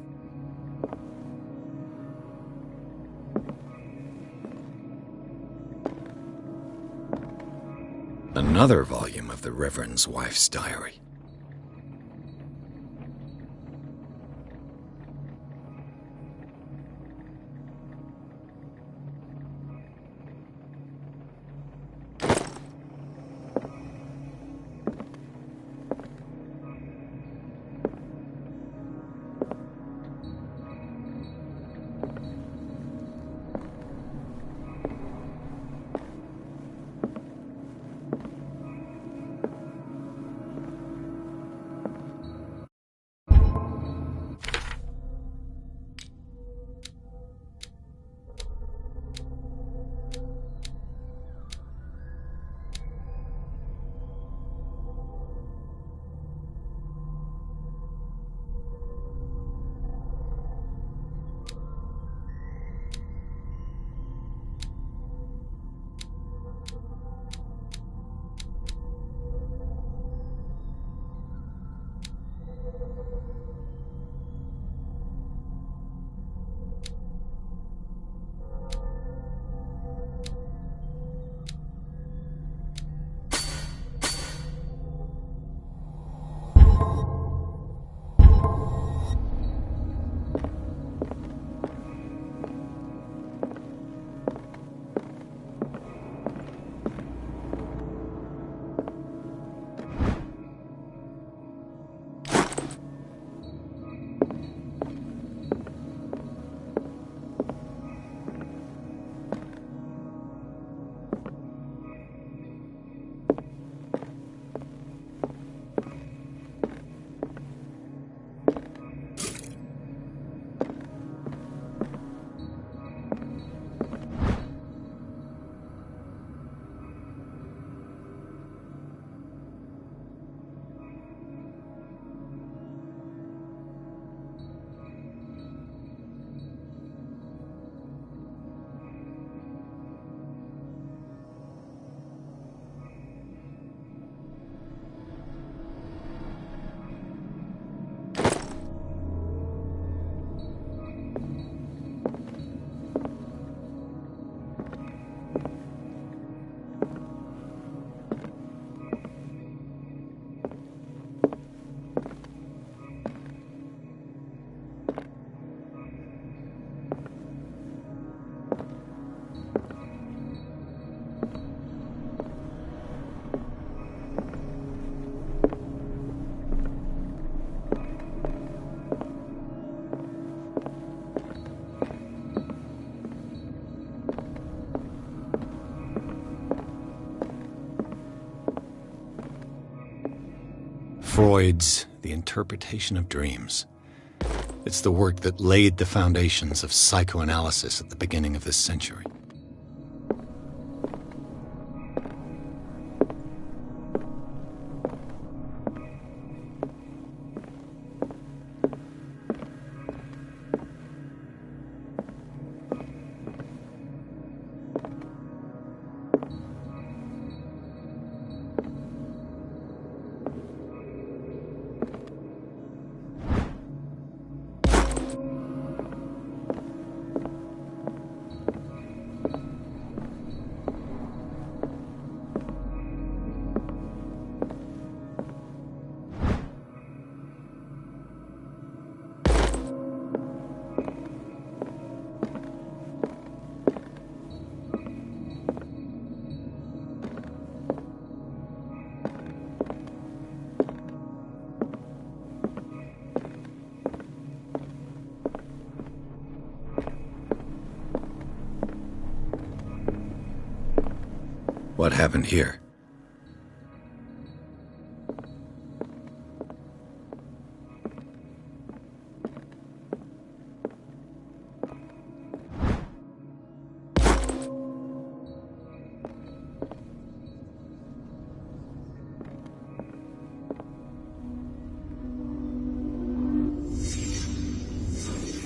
Another volume of the Reverend's wife's diary. Freud's The Interpretation of Dreams. It's the work that laid the foundations of psychoanalysis at the beginning of this century. What happened here?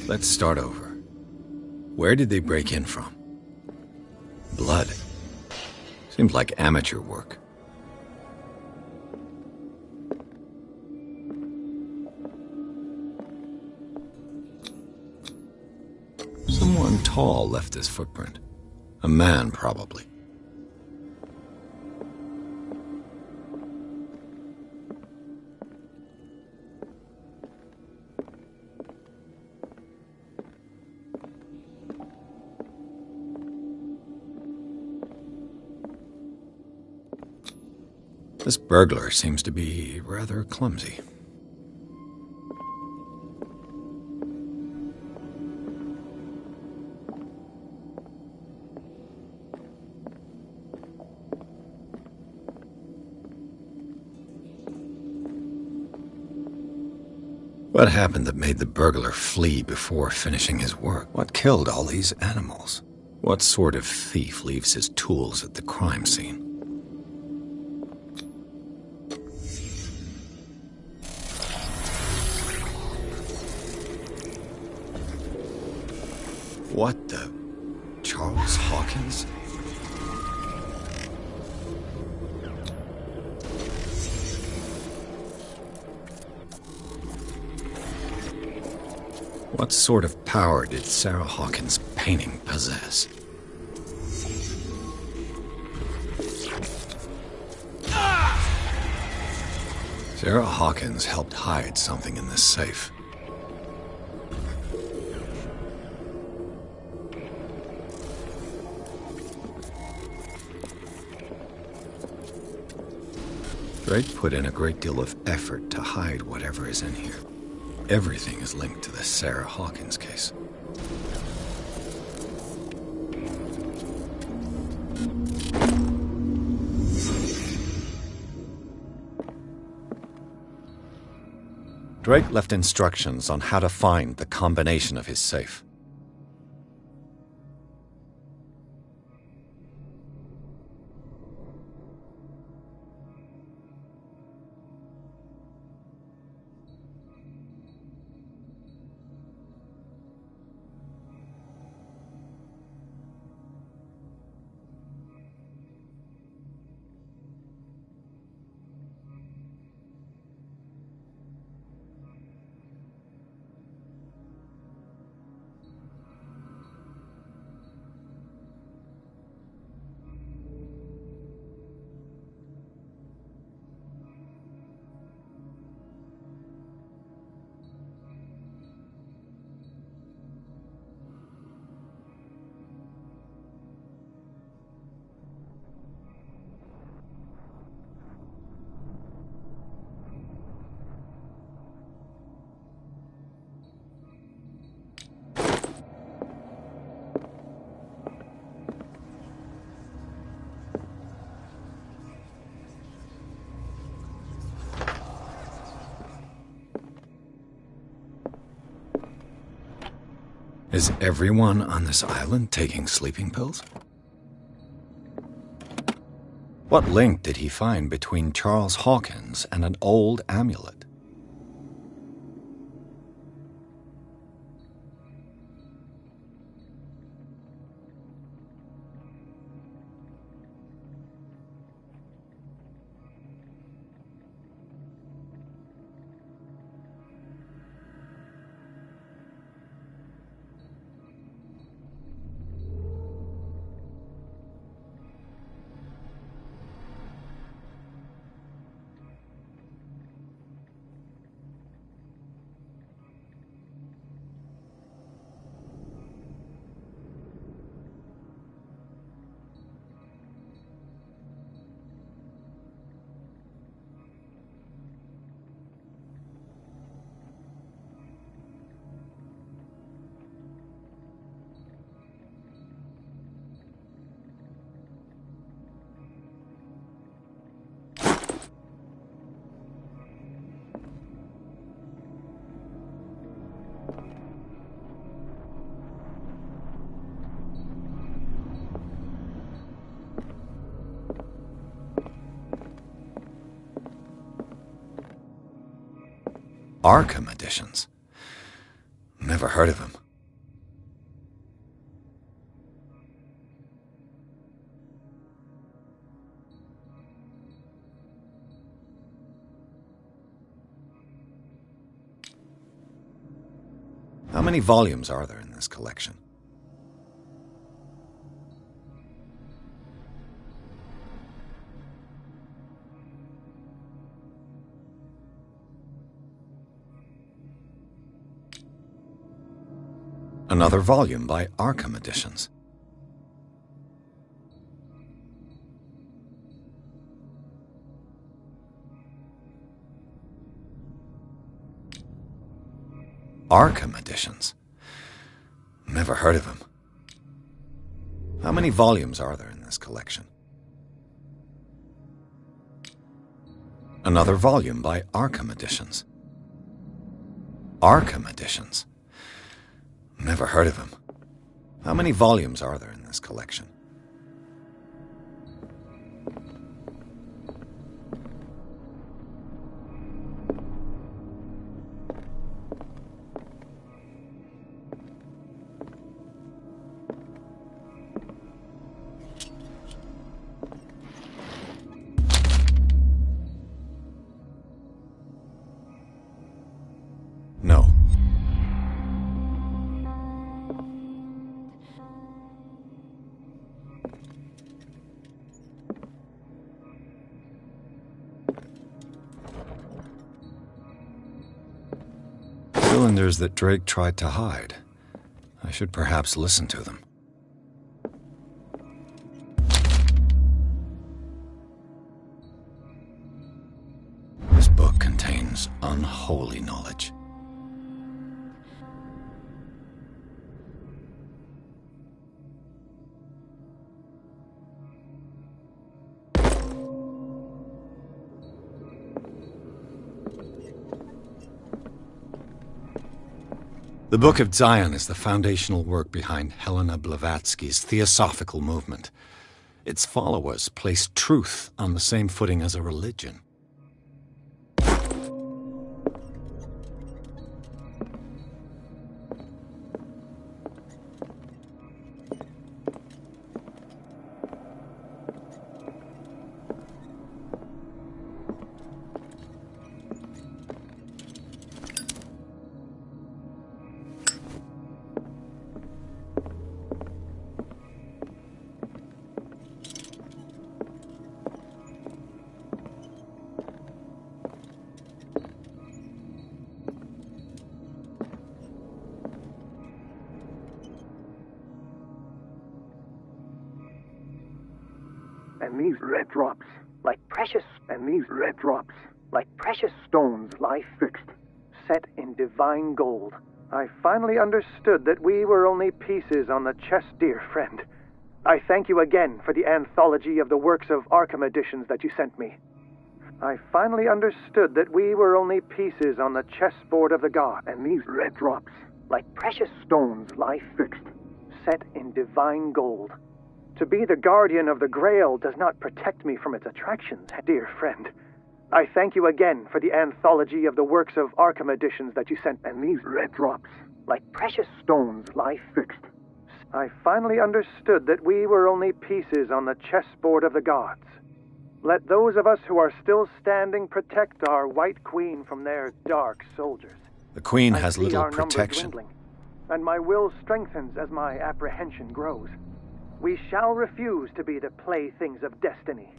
Let's start over. Where did they break in from? Blood. Seems like amateur work. Someone tall left this footprint. A man, probably. This burglar seems to be rather clumsy. What happened that made the burglar flee before finishing his work? What killed all these animals? What sort of thief leaves his tools at the crime scene? What the... Charles Hawkins? What sort of power did Sarah Hawkins' painting possess? Sarah Hawkins helped hide something in this safe. Drake put in a great deal of effort to hide whatever is in here. Everything is linked to the Sarah Hawkins case. Drake left instructions on how to find the combination of his safe. Is everyone on this island taking sleeping pills? What link did he find between Charles Hawkins and an old amulet? Arkham editions. Never heard of him. How many volumes are there in this collection? Another volume by Arkham Editions. Arkham Editions. Never heard of him. How many volumes are there in this collection? Another volume by Arkham Editions. Arkham Editions. Never heard of him. How many volumes are there in this collection? No. Cylinders that Drake tried to hide. I should perhaps listen to them. This book contains unholy knowledge. The Book of Zion is the foundational work behind Helena Blavatsky's Theosophical movement. Its followers place truth on the same footing as a religion. And these red drops, like precious stones, lie fixed, set in divine gold. I finally understood that we were only pieces on the chess, dear friend. I thank you again for the anthology of the works of Arkham Editions that you sent me. I finally understood that we were only pieces on the chessboard of the gods, and these red drops, like precious stones, lie fixed, set in divine gold. To be the guardian of the Grail does not protect me from its attractions, dear friend. I thank you again for the anthology of the works of Arkham Editions that you sent, and these red drops, like precious stones, lie fixed. I finally understood that we were only pieces on the chessboard of the gods. Let those of us who are still standing protect our White Queen from their dark soldiers. The Queen has I see little our numbers protection. dwindling, and my will strengthens as my apprehension grows. We shall refuse to be the playthings of destiny.